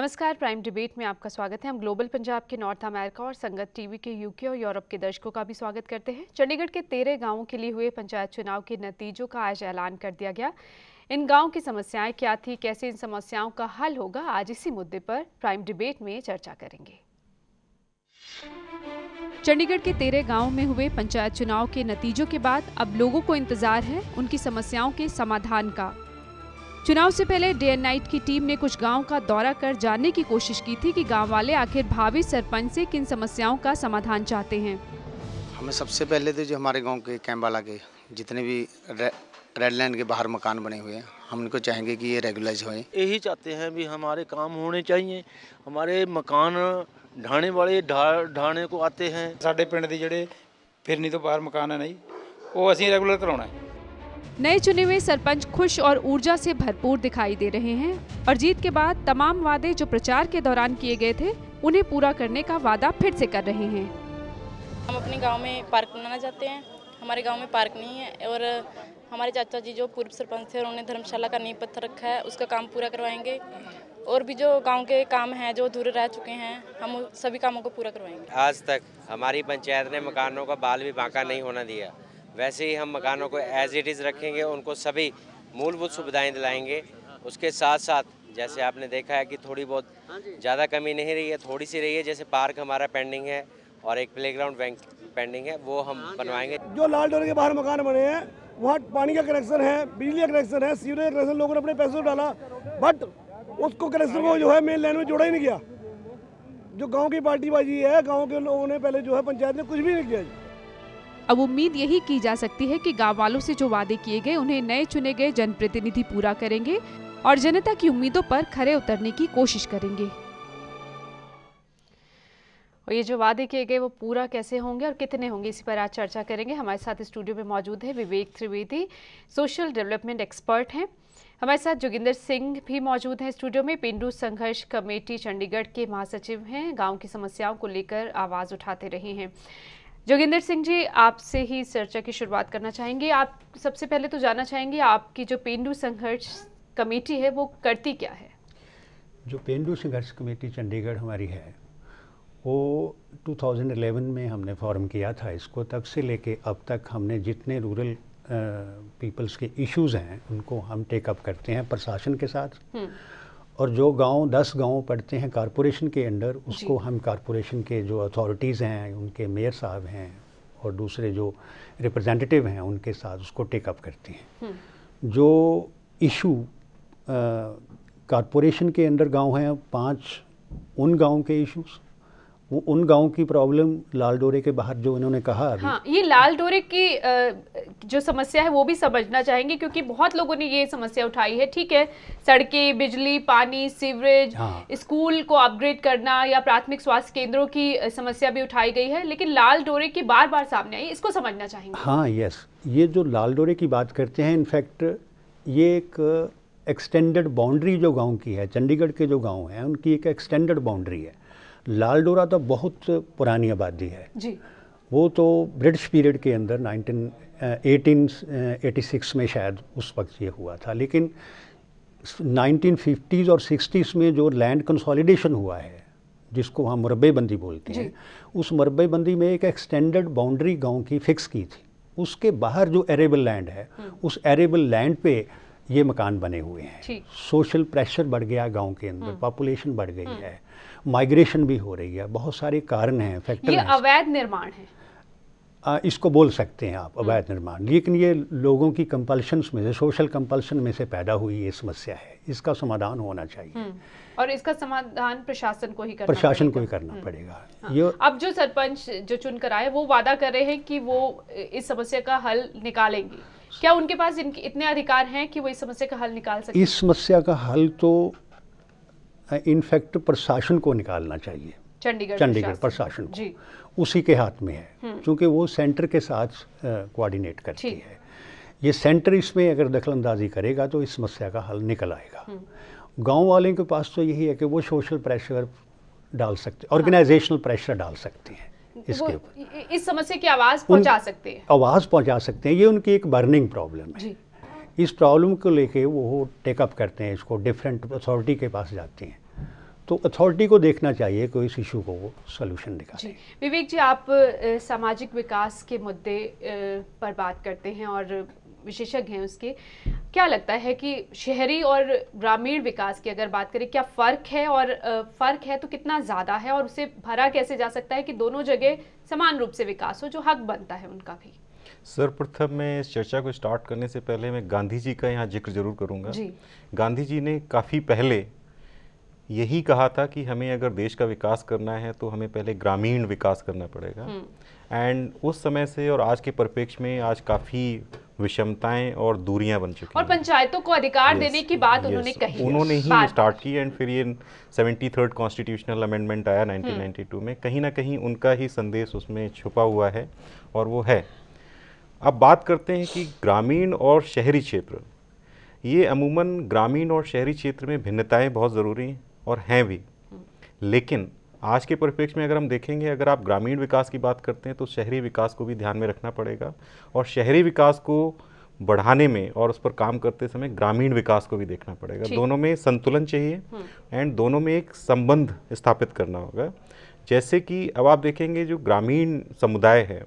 नमस्कार, prime debate में आपका स्वागत है। हम ग्लोबल पंजाब के नॉर्थ अमेरिका और संगत टीवी के यूके और यूरोप के दर्शकों का भी स्वागत करते हैं। चंडीगढ़ के 13 गांवों के लिए हुए पंचायत चुनाव के नतीजों का आज ऐलान कर दिया गया। इन गांवों की समस्याएं क्या थी, कैसे इन समस्याओं का हल होगा, आज इसी मुद्दे पर प्राइम डिबेट में चर्चा करेंगे। चंडीगढ़ के 13 गांवों में हुए पंचायत चुनाव के नतीजों के बाद अब लोगों को इंतजार है उनकी समस्याओं के समाधान का। चुनाव से पहले डे एंड नाइट की टीम ने कुछ गांव का दौरा कर जानने की कोशिश की थी कि गांव वाले आखिर भावी सरपंच से किन समस्याओं का समाधान चाहते हैं। हमें सबसे पहले तो जो हमारे गांव के कैम्बाला के जितने भी रेड लाइन के बाहर मकान बने हुए हैं, हम उनको चाहेंगे कि ये रेगुलाइज हों। यही चाहते हैं भी हमारे काम होने चाहिए। हमारे मकान ढाने वाले ढाने को आते हैं। साडे पिंड दे जिहड़े फिरनी तो बाहर मकान है नहीं, वो असीं रेगुलर कराउणा है। नए चुने हुए सरपंच खुश और ऊर्जा से भरपूर दिखाई दे रहे हैं और जीत के बाद तमाम वादे जो प्रचार के दौरान किए गए थे उन्हें पूरा करने का वादा फिर से कर रहे हैं। हम अपने गांव में पार्क बनाना चाहते हैं। हमारे गांव में पार्क नहीं है और हमारे चाचा जी जो पूर्व सरपंच थे उन्होंने धर्मशाला का नींव पत्थर रखा है, उसका काम पूरा करवाएंगे। और भी जो गांव के काम हैं जो अधूरे रह चुके हैं, हम सभी कामों को पूरा करवाएंगे। आज तक हमारी पंचायत ने मकानों का बाल भी बांका नहीं होना दिया। वैसे ही हम मकानों को एज इट इज़ रखेंगे, उनको सभी मूलभूत सुविधाएं दिलाएंगे। उसके साथ साथ जैसे आपने देखा है कि थोड़ी बहुत ज़्यादा कमी नहीं रही है, थोड़ी सी रही है। जैसे पार्क हमारा पेंडिंग है और एक प्लेग्राउंड पेंडिंग है, वो हम बनवाएंगे। जो लाल डोरे के बाहर मकान बने हैं वहाँ पानी का कनेक्शन है, बिजली का कनेक्शन है, सीवरेज का कनेक्शन लोगों ने अपने पैसों डाला, बट उसको कनेक्शन को जो है मेन लाइन में जोड़ा ही नहीं किया। जो गाँव की पार्टीबाजी है, गाँव के लोगों ने पहले जो है पंचायत ने कुछ भी नहीं किया। अब उम्मीद यही की जा सकती है कि गांव वालों से जो वादे किए गए उन्हें नए चुने गए जनप्रतिनिधि पूरा करेंगे और जनता की उम्मीदों पर खरे उतरने की कोशिश करेंगे। और ये जो वादे किए गए वो पूरा कैसे होंगे और कितने होंगे, इसी पर आज चर्चा करेंगे। हमारे साथ स्टूडियो में मौजूद है विवेक त्रिवेदी, सोशल डेवलपमेंट एक्सपर्ट हैं। हमारे साथ जोगिंदर सिंह भी मौजूद हैं स्टूडियो में, पेंडू संघर्ष कमेटी चंडीगढ़ के महासचिव हैं, गाँव की समस्याओं को लेकर आवाज़ उठाते रहे हैं। जोगिंदर सिंह जी, आपसे ही चर्चा की शुरुआत करना चाहेंगे। आप सबसे पहले तो जानना चाहेंगे आपकी जो पेंडू संघर्ष कमेटी है वो करती क्या है? जो पेंडू संघर्ष कमेटी चंडीगढ़ हमारी है वो 2011 में हमने फॉर्म किया था इसको। तब से लेके अब तक हमने जितने रूरल पीपल्स के इश्यूज़ हैं उनको हम टेकअप करते हैं प्रशासन के साथ। और जो गांव 10 गांव पड़ते हैं कॉरपोरेशन के अंडर, उसको हम कॉरपोरेशन के जो अथॉरिटीज़ हैं, उनके मेयर साहब हैं और दूसरे जो रिप्रेजेंटेटिव हैं उनके साथ उसको टेकअप करते हैं। जो इशू कॉरपोरेशन के अंडर गांव हैं 5, उन गांव के इश्यूज़, वो उन गाँव की प्रॉब्लम लाल डोरे के बाहर जो इन्होंने कहा अभी। हाँ, ये लाल डोरे की जो समस्या है वो भी समझना चाहेंगे क्योंकि बहुत लोगों ने ये समस्या उठाई है। ठीक है, सड़कें, बिजली, पानी, सीवरेज, स्कूल को अपग्रेड करना या प्राथमिक स्वास्थ्य केंद्रों की समस्या भी उठाई गई है, लेकिन लाल डोरे की बार बार सामने आई, इसको समझना चाहेंगे। हाँ, यस, ये जो लाल डोरे की बात करते हैं, इनफैक्ट ये एक एक्सटेंडेड बाउंड्री जो गाँव की है, चंडीगढ़ के जो गाँव हैं उनकी एक एक्सटेंडेड बाउंड्री है। लाल डोरा तो बहुत पुरानी आबादी है जी। वो तो ब्रिटिश पीरियड के अंदर 1886 में शायद उस वक्त ये हुआ था, लेकिन 1950s और 60s में जो लैंड कंसोलिडेशन हुआ है जिसको हम मुरब्बेबंदी बोलते हैं, उस मुरब्बेबंदी में एक एक्सटेंडेड बाउंड्री गांव की फिक्स की थी। उसके बाहर जो एरेबल लैंड है उस एरेबल लैंड पे ये मकान बने हुए हैं। सोशल प्रेशर बढ़ गया गांव के अंदर, पॉपुलेशन बढ़ गई है, माइग्रेशन भी हो रही है, बहुत सारे कारण हैं, फैक्टर हैं। ये अवैध निर्माण है, इसको बोल सकते हैं आप अवैध निर्माण, लेकिन ये लोगों की कंपल्शंस में से, सोशल कंपल्शन में से पैदा हुई ये समस्या है। इसका समाधान होना चाहिए और इसका समाधान प्रशासन को ही करना पड़ेगा। ये अब जो सरपंच जो चुनकर आए वो वादा कर रहे हैं कि वो इस समस्या का हल निकालेंगे। क्या उनके पास इतने अधिकार हैं कि वो इस समस्या का हल निकाल सकते? इस समस्या का हल तो इनफैक्ट प्रशासन को निकालना चाहिए, चंडीगढ़ प्रशासन को, उसी के हाथ में है, क्योंकि वो सेंटर के साथ कोऑर्डिनेट करती है। ये सेंटर इसमें अगर दखलंदाजी करेगा तो इस समस्या का हल निकल आएगा। गांव वालों के पास तो यही है कि वो सोशल प्रेशर डाल सकते, ऑर्गेनाइजेशनल प्रेशर डाल सकते हैं, इसके ऊपर इस समस्या की आवाज़ पहुंचा सकते हैं। ये उनकी एक बर्निंग प्रॉब्लम है। इस प्रॉब्लम को लेके वो टेकअप करते हैं, इसको डिफरेंट अथॉरिटी के पास जाते हैं, तो अथॉरिटी को देखना चाहिए कोई इस इशू को सॉल्यूशन निकाले। विवेक जी, आप सामाजिक विकास के मुद्दे पर बात करते हैं और विशेषज्ञ हैं उसके, क्या लगता है कि शहरी और ग्रामीण विकास की अगर बात करें, क्या फ़र्क है, और फ़र्क है तो कितना ज़्यादा है, और उसे भरा कैसे जा सकता है कि दोनों जगह समान रूप से विकास हो जो हक बनता है उनका भी? सर्वप्रथम मैं इस चर्चा को स्टार्ट करने से पहले मैं गांधी जी का यहाँ जिक्र जरूर करूँगा। गांधी जी ने काफ़ी पहले यही कहा था कि हमें अगर देश का विकास करना है तो हमें पहले ग्रामीण विकास करना पड़ेगा। एंड उस समय से और आज के परिप्रेक्ष्य में आज काफ़ी विषमताएं और दूरियां बन चुकी हैं। और पंचायतों को अधिकार देने की बात उन्होंने कही, उन्होंने ही स्टार्ट की। एंड फिर ये 73rd कॉन्स्टिट्यूशनल अमेंडमेंट आया 1992 में, कहीं ना कहीं उनका ही संदेश उसमें छुपा हुआ है और वो है। अब बात करते हैं कि ग्रामीण और शहरी क्षेत्र, ये अमूमन ग्रामीण और शहरी क्षेत्र में भिन्नताएं बहुत ज़रूरी हैं और हैं भी, लेकिन आज के परिप्रेक्ष्य में अगर हम देखेंगे, अगर आप ग्रामीण विकास की बात करते हैं तो शहरी विकास को भी ध्यान में रखना पड़ेगा, और शहरी विकास को बढ़ाने में और उस पर काम करते समय ग्रामीण विकास को भी देखना पड़ेगा। दोनों में संतुलन चाहिए एंड दोनों में एक संबंध स्थापित करना होगा। जैसे कि अब आप देखेंगे जो ग्रामीण समुदाय है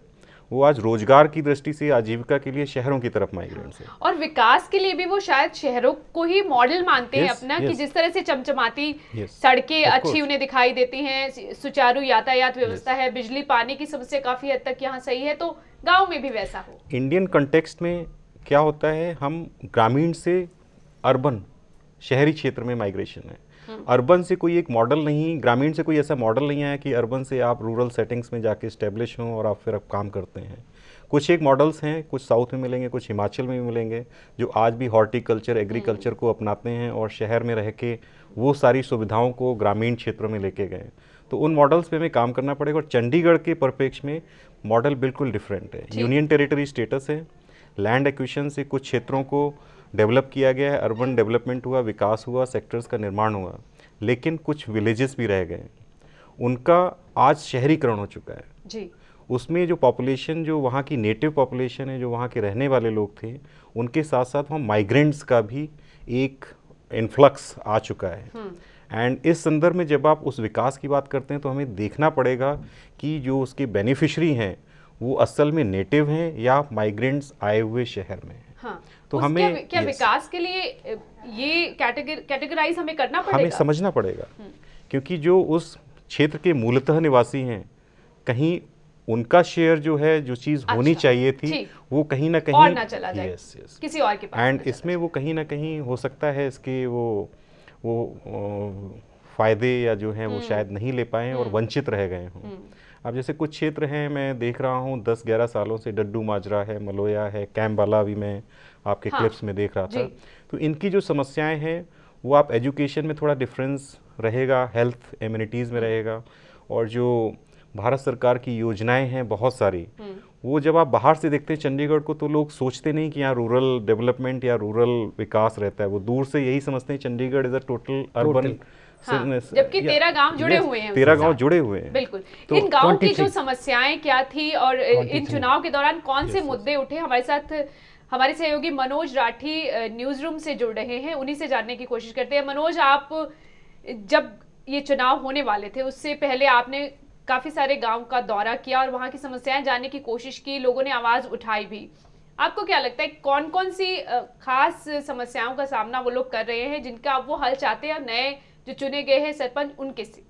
वो आज रोजगार की दृष्टि से आजीविका के लिए शहरों की तरफ माइग्रेंट्स है, और विकास के लिए भी वो शायद शहरों को ही मॉडल मानते हैं अपना, कि जिस तरह से चमचमाती सड़कें अच्छी उन्हें दिखाई देती हैं, सुचारू यातायात व्यवस्था है, बिजली पानी की समस्या काफी हद तक यहाँ सही है, तो गाँव में भी वैसा हो। इंडियन कंटेक्स्ट में क्या होता है, हम ग्रामीण से अर्बन शहरी क्षेत्र में माइग्रेशन है। अर्बन से कोई एक मॉडल नहीं, ग्रामीण से कोई ऐसा मॉडल नहीं आया कि अर्बन से आप रूरल सेटिंग्स में जाके इस्टेब्लिश हों और आप फिर आप काम करते हैं। कुछ एक मॉडल्स हैं, कुछ साउथ में मिलेंगे, कुछ हिमाचल में भी मिलेंगे, जो आज भी हॉर्टिकल्चर एग्रीकल्चर को अपनाते हैं और शहर में रह के वो सारी सुविधाओं को ग्रामीण क्षेत्रों में लेके गए। तो उन मॉडल्स पे हमें काम करना पड़ेगा। और चंडीगढ़ के परिप्रेक्ष्य में मॉडल बिल्कुल डिफरेंट है। यूनियन टेरिटरी स्टेटस है, लैंड एक्विजिशन से कुछ क्षेत्रों को डेवलप किया गया है, अर्बन डेवलपमेंट हुआ, विकास हुआ, सेक्टर्स का निर्माण हुआ, लेकिन कुछ विलेजेस भी रह गए, उनका आज शहरीकरण हो चुका है जी। उसमें जो पॉपुलेशन, जो वहाँ की नेटिव पॉपुलेशन है, जो वहाँ के रहने वाले लोग थे, उनके साथ साथ वहाँ माइग्रेंट्स का भी एक इन्फ्लक्स आ चुका है। एंड इस संदर्भ में जब आप उस विकास की बात करते हैं तो हमें देखना पड़ेगा कि जो उसके बेनिफिशरी हैं वो असल में नेटिव हैं या माइग्रेंट्स आए हुए शहर में हैं। हाँ, तो हमें क्या विकास के लिए ये कैटेगराइज हमें करना पड़ेगा, हमें समझना पड़ेगा, क्योंकि जो उस क्षेत्र के मूलतः निवासी हैं, कहीं उनका शेयर जो है, जो चीज़ होनी चाहिए थी, वो कहीं ना कहीं और ना चला जाए किसी और के पास। एंड इसमें वो कहीं ना कहीं हो सकता है इसके वो फायदे या जो हैं वो शायद नहीं ले पाए और वंचित रह गए हों। अब जैसे कुछ क्षेत्र हैं, मैं देख रहा हूँ 10-11 सालों से डड्डू माजरा है, मलोया है, कैम्बाला भी मैं आपके क्लिप्स में देख रहा था। तो इनकी जो समस्याएं हैं वो आप एजुकेशन में थोड़ा डिफरेंस रहेगा, हेल्थ एम्यूनिटीज़ में रहेगा, और जो भारत सरकार की योजनाएं हैं बहुत सारी, वो जब आप बाहर से देखते हैं चंडीगढ़ को तो लोग सोचते नहीं कि यहाँ रूरल डेवलपमेंट या रूरल विकास रहता है। वो दूर से यही समझते हैं Chandigarh is a total urban. जबकि 13 गांव जुड़े हुए हैं, 13 गांव जुड़े हुए हैं। बिल्कुल। तो इन गांव की जो समस्याएं क्या थी और इन चुनाव के दौरान कौन से मुद्दे उठे, हमारे साथ हमारे सहयोगी मनोज राठी न्यूज रूम से जुड़ रहे हैं, उन्हीं से जानने की कोशिश करते हैं। मनोज, आप जब ये चुनाव होने वाले थे उससे पहले आपने काफी सारे गांव का दौरा किया और वहां की समस्याएं जानने की कोशिश की, लोगों ने आवाज उठाई भी। आपको क्या लगता है कौन कौन सी खास समस्याओं का सामना वो लोग कर रहे हैं जिनका अब वो हल चाहते हैं, नए जो चुने गए हैं सरपंच उनके से?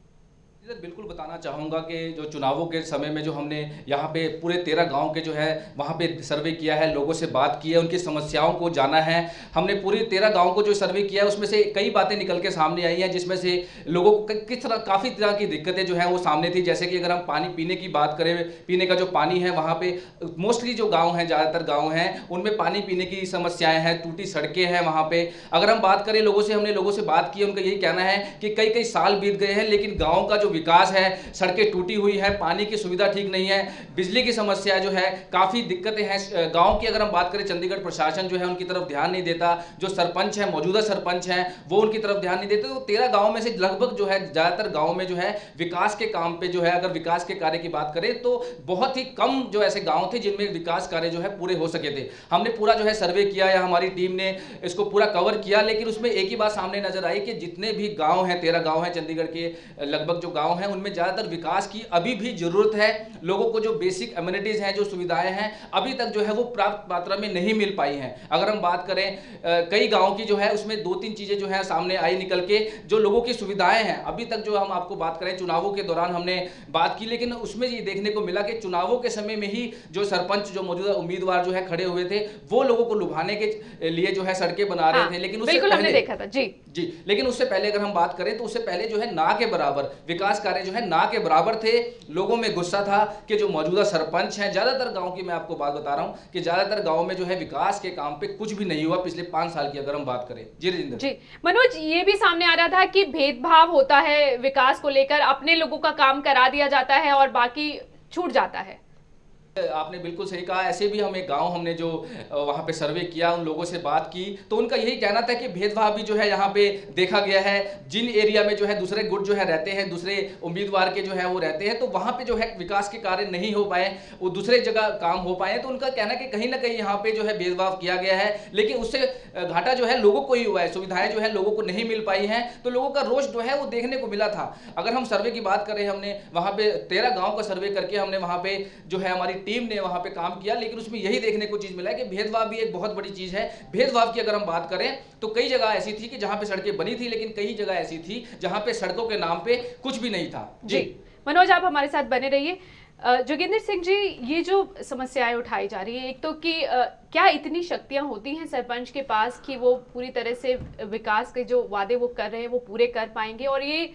सर बिल्कुल बताना चाहूँगा कि जो चुनावों के समय में जो हमने यहाँ पे पूरे 13 गांव के जो है वहाँ पे सर्वे किया है, लोगों से बात की है, उनकी समस्याओं को जाना है। हमने पूरे 13 गांव को जो सर्वे किया है उसमें से कई बातें निकल के सामने आई हैं, जिसमें से लोगों को किस तरह काफ़ी तरह की दिक्कतें जो हैं वो सामने थी। जैसे कि अगर हम पानी पीने की बात करें, पीने का जो पानी है वहाँ पर मोस्टली जो गाँव हैं, ज़्यादातर गाँव हैं उनमें पानी पीने की समस्याएँ हैं, टूटी सड़कें हैं वहाँ पर। अगर हम बात करें लोगों से, हमने लोगों से बात की, उनका यही कहना है कि कई साल बीत गए हैं लेकिन गाँव का जो विकास है, सड़कें टूटी हुई है, पानी की सुविधा ठीक नहीं है, बिजली की समस्या जो है, काफ़ी दिक्कतें हैं। गांव की अगर हम बात करें, चंडीगढ़ प्रशासन जो है उनकी तरफ ध्यान नहीं देता, जो सरपंच है, मौजूदा सरपंच हैं, वो उनकी तरफ ध्यान नहीं देते। तो 13 गाँव में से लगभग जो है ज़्यादातर गाँव में जो है विकास के काम पे जो है, अगर विकास के कार्य की बात करें तो बहुत ही कम जो ऐसे गाँव थे जिनमें विकास कार्य जो है पूरे हो सके थे। हमने पूरा जो है सर्वे किया या हमारी टीम ने इसको पूरा कवर किया, लेकिन उसमें एक ही बात सामने नजर आई कि जितने भी गांव हैं, 13 गांव हैं चंडीगढ़ के, लगभग जो गांव हैं उनमें ज़्यादातर विकास की अभी भी ज़रूरत है। लोगों को जो बेसिक एमिनिटीज़ हैं, जो सुविधाएं हैं, अभी तक जो है वो प्राप्त मात्रा में नहीं मिल पाई हैं। अगर हम बात करें कई गाँव की जो है उसमें 2-3 चीज़ें जो है सामने आई निकल के, जो लोगों की सुविधाएँ हैं अभी तक जो हम आपको बात करें, चुनावों के दौरान हमने बात की, लेकिन उसमें ये देखने को मिला कि चुनावों के समय में ही जो सरपंच, जो मौजूदा उम्मीदवार जो है खड़े हुए थे, वो लोगों को लुभाने के लिए जो है सड़कें बना रहे थे। लेकिन उससे बिल्कुल हमने देखा था जी, लेकिन उससे पहले अगर हम बात करें तो उससे पहले जो है ना के बराबर विकास कार्य जो है ना के बराबर थे। लोगों में गुस्सा था कि जो मौजूदा सरपंच हैं, ज्यादातर गांव की मैं आपको बात बता रहा हूं कि ज्यादातर गांव में जो है विकास के काम पे कुछ भी नहीं हुआ पिछले 5 साल की अगर हम बात करें। जी राजेंद्र जी। मनोज, ये भी सामने आ रहा था कि भेदभाव होता है विकास को लेकर, अपने लोगों का काम करा दिया जाता है और बाकी छूट जाता है। आपने बिल्कुल सही कहा। ऐसे भी हम एक गांव हमने जो वहां पे सर्वे किया, उन लोगों से बात की, तो उनका यही कहना था कि भेदभाव भी जो है यहाँ पे देखा गया है। जिन एरिया में जो है दूसरे गुट जो है रहते हैं, दूसरे उम्मीदवार के जो है वो रहते हैं, तो वहाँ पे जो है विकास के कार्य नहीं हो पाए, वो दूसरे जगह काम हो पाए। तो उनका कहना कि कहीं ना कहीं यहाँ पे जो है भेदभाव किया गया है, लेकिन उससे घाटा जो है लोगों को ही हुआ है, सुविधाएं जो है लोगों को नहीं मिल पाई हैं, तो लोगों का रोष जो है वो देखने को मिला था। अगर हम सर्वे की बात करें, हमने वहाँ पे 13 गाँव का सर्वे करके हमने वहाँ पे जो है हमारी टीम ने वहां पे काम किया, लेकिन उसमें यही देखने को चीज मिला है कि भेदभाव भी एक बहुत बड़ी चीज है। भेदभाव की अगर हम बात करें तो कई जगह ऐसी थी कि जहां पे सड़कें बनी थी, लेकिन कई जगह ऐसी थी जहां पे सड़कों के नाम पे कुछ भी नहीं था। जी मनोज, आप हमारे साथ बने रहिए। जोगिंदर सिंह जी, ये जो समस्याएं उठाई जा रही है, एक तो कि क्या इतनी शक्तियां होती हैं सरपंच के पास कि वो पूरी तरह से विकास के जो वादे वो कर रहे हैं वो पूरे कर पाएंगे, और ये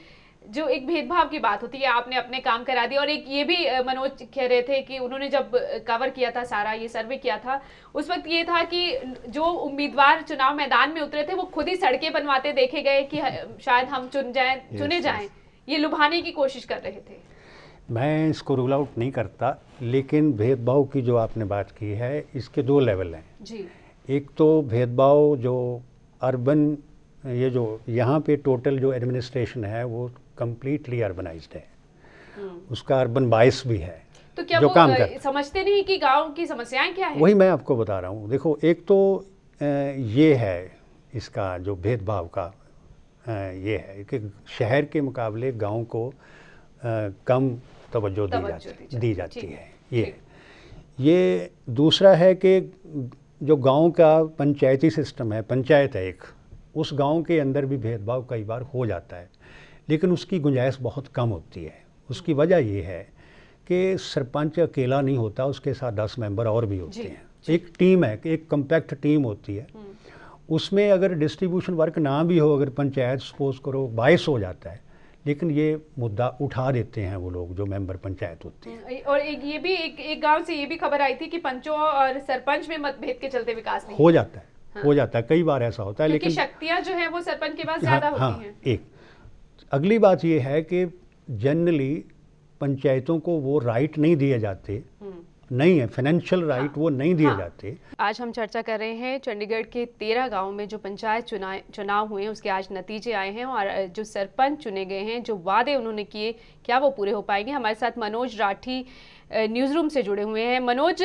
जो एक भेदभाव की बात होती है, आपने अपने काम करा दिया। और एक ये भी मनोज कह रहे थे कि उन्होंने जब कवर किया था, सारा ये सर्वे किया था, उस वक्त ये था कि जो उम्मीदवार चुनाव मैदान में उतरे थे वो खुद ही सड़कें बनवाते देखे गए कि शायद हम चुने जाएं, ये लुभाने की कोशिश कर रहे थे। मैं इसको रूल आउट नहीं करता, लेकिन भेदभाव की जो आपने बात की है, इसके 2 लेवल हैं जी। एक तो भेदभाव जो अर्बन, ये जो यहाँ पे टोटल जो एडमिनिस्ट्रेशन है वो कम्प्लीटली अर्बनाइज्ड है, उसका अर्बन बायस भी है। तो क्या जो वो काम समझते नहीं कि गांव की समस्याएं क्या है? वही मैं आपको बता रहा हूँ। देखो, एक तो ये है इसका जो भेदभाव का ये है कि शहर के मुकाबले गांव को कम तवज्जो दी जाती है। ये दूसरा है कि जो गांव का पंचायती सिस्टम है, पंचायत है एक, उस गांव के अंदर भी भेदभाव कई बार हो जाता है, लेकिन उसकी गुंजाइश बहुत कम होती है। उसकी वजह ये है कि सरपंच अकेला नहीं होता, उसके साथ 10 मेंबर और भी होते हैं। एक टीम है, एक कम्पैक्ट टीम होती है। उसमें अगर डिस्ट्रीब्यूशन वर्क ना भी हो, अगर पंचायत सपोज करो 22 हो जाता है, लेकिन ये मुद्दा उठा देते हैं वो लोग जो मेंबर पंचायत होते हैं। और ये भी एक गांव से ये भी खबर आई थी कि पंचों और सरपंच में मतभेद के चलते विकास नहीं हो जाता है। हो जाता है, कई बार ऐसा होता है, लेकिन शक्तियां जो है वो सरपंच के पास ज्यादा होती हैं। एक अगली बात ये है कि जनरली पंचायतों को वो राइट नहीं दिए जाते, नहीं है फाइनेंशियल राइट, वो नहीं दिए जाते। आज हम चर्चा कर रहे हैं चंडीगढ़ के 13 गांव में जो पंचायत चुनाव हुए हैं उसके आज नतीजे आए हैं, और जो सरपंच चुने गए हैं, जो वादे उन्होंने किए, क्या वो पूरे हो पाएंगे। हमारे साथ मनोज राठी न्यूज़ रूम से जुड़े हुए हैं। मनोज,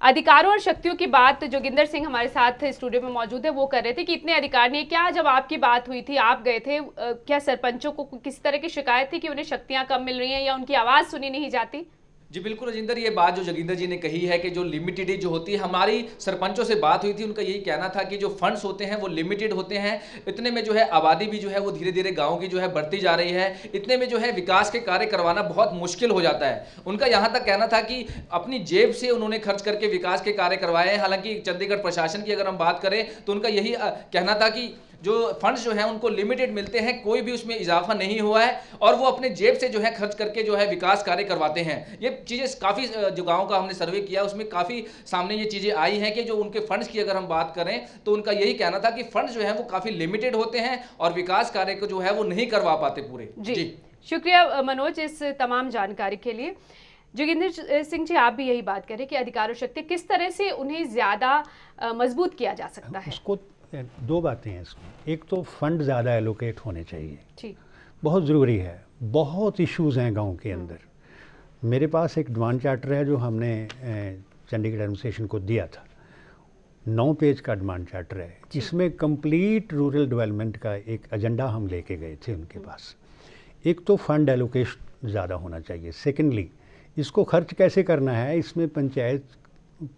अधिकारों और शक्तियों की बात जोगिंदर सिंह हमारे साथ स्टूडियो में मौजूद है, वो कर रहे थे कि इतने अधिकार नहीं। क्या जब आपकी बात हुई थी, आप गए थे, क्या सरपंचों को किसी तरह की शिकायत थी कि उन्हें शक्तियां कम मिल रही हैं या उनकी आवाज़ सुनी नहीं जाती? जी बिल्कुल राजेंद्र, ये बात जो जोगिंदर जी ने कही है कि जो लिमिटेड जो होती है, हमारी सरपंचों से बात हुई थी, उनका यही कहना था कि जो फंड्स होते हैं वो लिमिटेड होते हैं। इतने में जो है आबादी भी जो है वो धीरे धीरे गाँव की जो है बढ़ती जा रही है, इतने में जो है विकास के कार्य करवाना बहुत मुश्किल हो जाता है। उनका यहाँ तक कहना था कि अपनी जेब से उन्होंने खर्च करके विकास के कार्य करवाए हैं। हालांकि चंडीगढ़ प्रशासन की अगर हम बात करें तो उनका यही कहना था कि जो फंड्स जो हैं उनको लिमिटेड मिलते हैं, कोई भी उसमें इजाफा नहीं हुआ है, और वो अपने जेब से जो है खर्च करके जो है विकास कार्य करवाते हैं। ये चीज़ें काफ़ी, जो गांव का हमने सर्वे किया उसमें काफ़ी सामने ये चीज़ें आई हैं कि जो उनके फंड्स की अगर हम बात करें तो उनका यही कहना था कि फंड्स जो है वो काफ़ी लिमिटेड होते हैं और विकास कार्य को जो है वो नहीं करवा पाते पूरे। जी शुक्रिया मनोज इस तमाम जानकारी के लिए। जोगिंदर सिंह जी, आप भी यही बात करें कि अधिकार और शक्ति किस तरह से उन्हें ज़्यादा मजबूत किया जा सकता है? उसको दो बातें हैं इसमें। एक तो फंड ज़्यादा एलोकेट होने चाहिए, ठीक, बहुत ज़रूरी है। बहुत इश्यूज़ हैं गांव के अंदर। मेरे पास एक डिमांड चार्टर है जो हमने चंडीगढ़ एडमिनिस्ट्रेशन को दिया था, 9 पेज का डिमांड चार्टर है। इसमें कंप्लीट रूरल डेवलपमेंट का एक एजेंडा हम लेके गए थे उनके पास। एक तो फंड एलोकेशन ज़्यादा होना चाहिए। सेकेंडली, इसको खर्च कैसे करना है, इसमें पंचायत,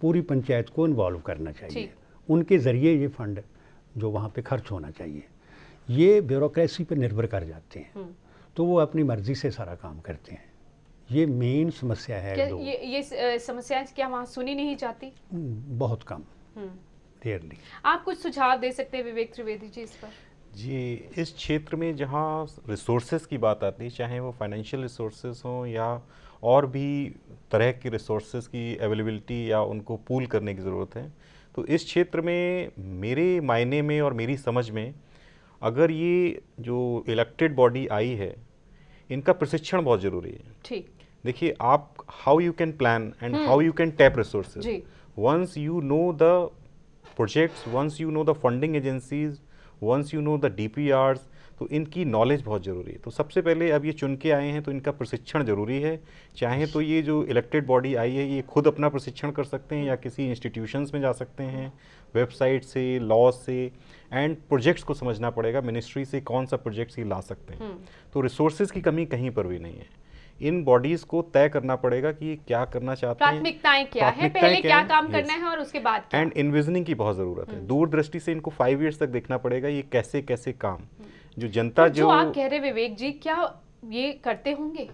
पूरी पंचायत को इन्वॉल्व करना चाहिए। उनके ज़रिए ये फंड जो वहाँ पे खर्च होना चाहिए, ये ब्यूरोक्रेसी पे निर्भर कर जाते हैं, तो वो अपनी मर्ज़ी से सारा काम करते हैं। ये मेन समस्या है। ये समस्याएं क्या वहाँ सुनी नहीं जाती? बहुत कम, रेयरली। आप कुछ सुझाव दे सकते हैं विवेक त्रिवेदी जी इस पर? जी, इस क्षेत्र में जहाँ रिसोर्सेज की बात आती है, चाहे वो फाइनेंशियल रिसोर्सेज हों या और भी तरह के रिसोर्सेज की अवेलेबिलिटी या उनको पूल करने की ज़रूरत है, तो इस क्षेत्र में मेरे मायने में और मेरी समझ में अगर ये जो इलेक्टेड बॉडी आई है, इनका प्रशिक्षण बहुत ज़रूरी है। ठीक, देखिए, आप how you can plan and how you can tap resources, once you know the projects, once you know the funding agencies, once you know the DPRs, तो इनकी नॉलेज बहुत ज़रूरी है। तो सबसे पहले अब ये चुन के आए हैं तो इनका प्रशिक्षण ज़रूरी है। चाहे तो ये जो इलेक्टेड बॉडी आई है ये खुद अपना प्रशिक्षण कर सकते हैं या किसी इंस्टीट्यूशंस में जा सकते हैं, वेबसाइट से, लॉ से, एंड प्रोजेक्ट्स को समझना पड़ेगा मिनिस्ट्री से कौन सा प्रोजेक्ट्स ये ला सकते हैं। तो रिसोर्सेज की कमी कहीं पर भी नहीं है। इन बॉडीज़ को तय करना पड़ेगा कि ये क्या करना चाहते हैं, प्राथमिकताएं क्या है, पहले क्या काम करना है और उसके बाद क्या। एंड इन्विजनिंग की बहुत ज़रूरत है। दूरदृष्टि से इनको 5 ईयर्स तक देखना पड़ेगा ये कैसे कैसे काम, जो जनता जो आप कह रहे विवेक जी, क्या ये करते होंगे?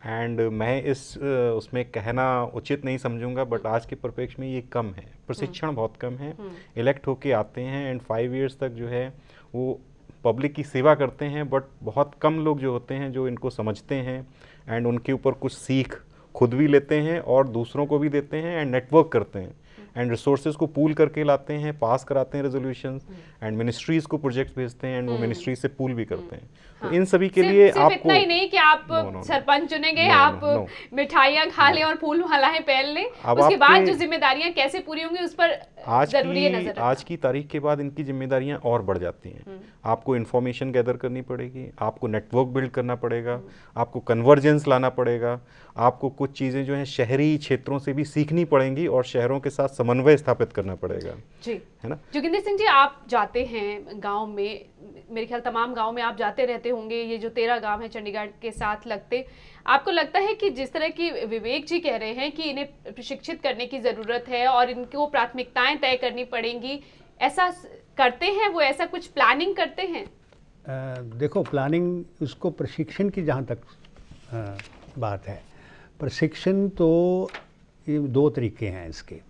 एंड मैं इस उसमें कहना उचित नहीं समझूंगा, बट आज के परिप्रेक्ष्य में ये कम है, प्रशिक्षण बहुत कम है। इलेक्ट होके आते हैं एंड 5 ईयर्स तक जो है वो पब्लिक की सेवा करते हैं, बट बहुत कम लोग जो होते हैं जो इनको समझते हैं एंड उनके ऊपर कुछ सीख खुद भी लेते हैं और दूसरों को भी देते हैं एंड नेटवर्क करते हैं एंड रिसोर्सेज को पूल करके लाते हैं, पास कराते हैं रेजोल्यूशंस एंड मिनिस्ट्रीज को प्रोजेक्ट्स भेजते हैं एंड वो मिनिस्ट्री से पूल भी करते हैं। तो इन सभी के लिए आपको इतना ही नहीं कि आप सरपंच चुनेंगे, आप मिठाइयाँ खा लें और फूल मालाएं पहन लें, उसके बाद जो जिम्मेदारियां कैसे पूरी होंगी उस पर जरूरी है नजर। आज की तारीख के बाद इनकी जिम्मेदारियां और बढ़ जाती हैं। आपको इन्फॉर्मेशन गैदर करनी पड़ेगी, आपको नेटवर्क बिल्ड करना पड़ेगा, आपको कन्वर्जेंस लाना पड़ेगा, आपको कुछ चीज़ें जो हैं शहरी क्षेत्रों से भी सीखनी पड़ेंगी और शहरों के साथ समन्वय स्थापित करना पड़ेगा। जी, है ना। जोगिंदर सिंह जी, आप जाते हैं गांव में, मेरे ख्याल तमाम गांव में आप जाते रहते होंगे, ये जो 13 गांव हैं चंडीगढ़ के साथ लगते, आपको लगता है कि जिस तरह की विवेक जी कह रहे हैं कि इन्हें प्रशिक्षित करने की ज़रूरत है और इनको प्राथमिकताएं तय करनी पड़ेंगी, ऐसा करते हैं वो, ऐसा कुछ प्लानिंग करते हैं? देखो, प्लानिंग, उसको प्रशिक्षण की जहाँ तक बात है, प्रशिक्षण तो ये 2 तरीके हैं इसके।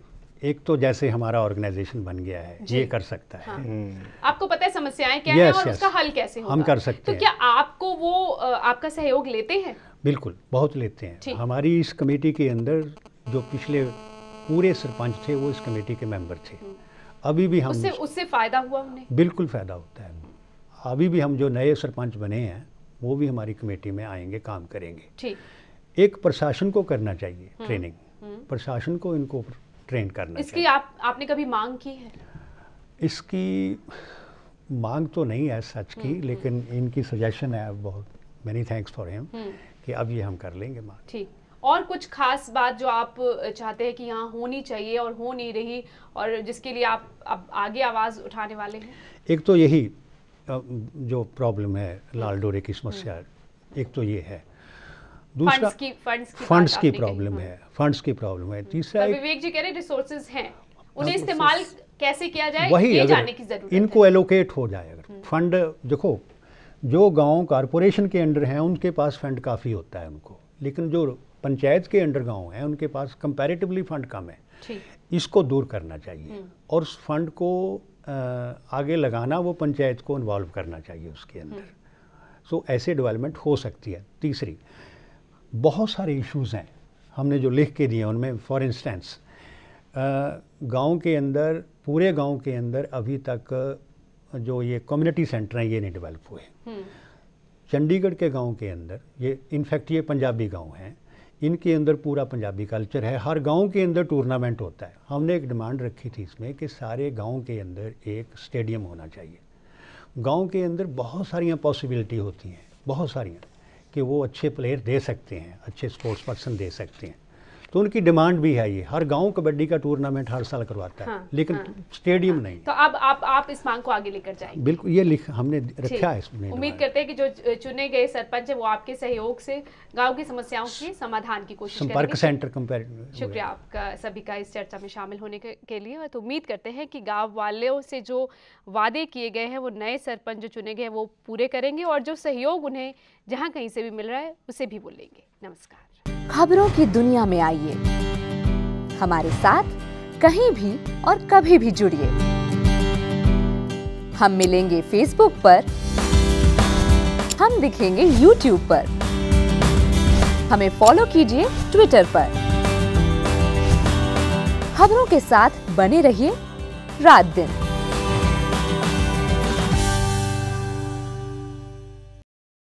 एक तो जैसे हमारा ऑर्गेनाइजेशन बन गया है, ये कर सकता है। आपको पता है समस्याएं क्या हैं और उसका हल कैसे होगा, हम कर सकते हैं। तो क्या आपको वो आपका सहयोग लेते हैं? बिल्कुल, बहुत लेते हैं। हमारी इस कमेटी के अंदर जो पिछले पूरे सरपंच थे वो इस कमेटी के मेंबर थे। अभी भी हम उससे फायदा हुआ उन्हें? बिल्कुल फ़ायदा होता है। अभी भी हम जो नए सरपंच बने हैं वो भी हमारी कमेटी में आएंगे, काम करेंगे। ठीक। एक प्रशासन को करना चाहिए ट्रेनिंग, प्रशासन को इनको ट्रेन करना इसकी चाहिए। आपने कभी मांग की है? इसकी मांग तो नहीं है सच की, लेकिन इनकी सजेशन है, बहुत मैनी थैंक्स फॉर हिम, कि अब ये हम कर लेंगे मांग। ठीक। और कुछ खास बात जो आप चाहते हैं कि यहाँ होनी चाहिए और हो नहीं रही और जिसके लिए आप अब आगे आवाज़ उठाने वाले हैं? एक तो यही जो प्रॉब्लम है, लाल डोरे की समस्या, एक तो ये है। दूसरा फंड्स की प्रॉब्लम है, फंड्स की प्रॉब्लम है। तीसरा विवेक जी कह रहे रिसोर्सेज हैं, उन्हें इस्तेमाल कैसे किया जाए, वही ये जानने की जरूरत है। इनको एलोकेट हो जाए अगर फंड। देखो, जो गांव कॉरपोरेशन के अंडर हैं उनके पास फंड काफ़ी होता है उनको, लेकिन जो पंचायत के अंडर गांव हैं उनके पास कंपैरेटिवली फंड कम है। इसको दूर करना चाहिए और उस फंड को आगे लगाना, वो पंचायत को इन्वॉल्व करना चाहिए उसके अंदर। सो ऐसे डेवलपमेंट हो सकती है। तीसरी, बहुत सारे इश्यूज़ हैं हमने जो लिख के दिए उनमें, फॉर इंस्टेंस गांव के अंदर, पूरे गांव के अंदर अभी तक जो ये कम्युनिटी सेंटर हैं ये नहीं डेवलप हुए। चंडीगढ़ के गांव के अंदर, ये इनफैक्ट ये पंजाबी गांव हैं, इनके अंदर पूरा पंजाबी कल्चर है, हर गांव के अंदर टूर्नामेंट होता है। हमने एक डिमांड रखी थी इसमें कि सारे गांव के अंदर एक स्टेडियम होना चाहिए। गांव के अंदर बहुत सारियां पॉसिबिलिटी होती हैं, बहुत सारियां, कि वो अच्छे प्लेयर दे सकते हैं, अच्छे स्पोर्ट्स पर्सन दे सकते हैं, तो उनकी डिमांड भी है। ये हर गांव कबड्डी का टूर्नामेंट हर साल करवाता है, लेकिन स्टेडियम नहीं। तो अब आप इस मांग को आगे लेकर जाएंगे? बिल्कुल, ये हमने रखा है इसमें। उम्मीद करते हैं कि जो चुने गए सरपंच है वो आपके सहयोग से गांव की समस्याओं के समाधान की कोशिश करेंगे। संपर्क सेंटर शुक्रिया आपका सभी का इस चर्चा में शामिल होने के लिए। तो उम्मीद करते हैं कि गाँव वालों से जो वादे किए गए हैं वो नए सरपंच जो चुने गए हैं वो पूरे करेंगे, और जो सहयोग उन्हें जहाँ कहीं से भी मिल रहा है उसे भी बोलेंगे। नमस्कार। खबरों की दुनिया में आइए, हमारे साथ कहीं भी और कभी भी जुड़िए। हम मिलेंगे फेसबुक पर, हम दिखेंगे यूट्यूब पर, हमें फॉलो कीजिए ट्विटर पर। खबरों के साथ बने रहिए रात दिन।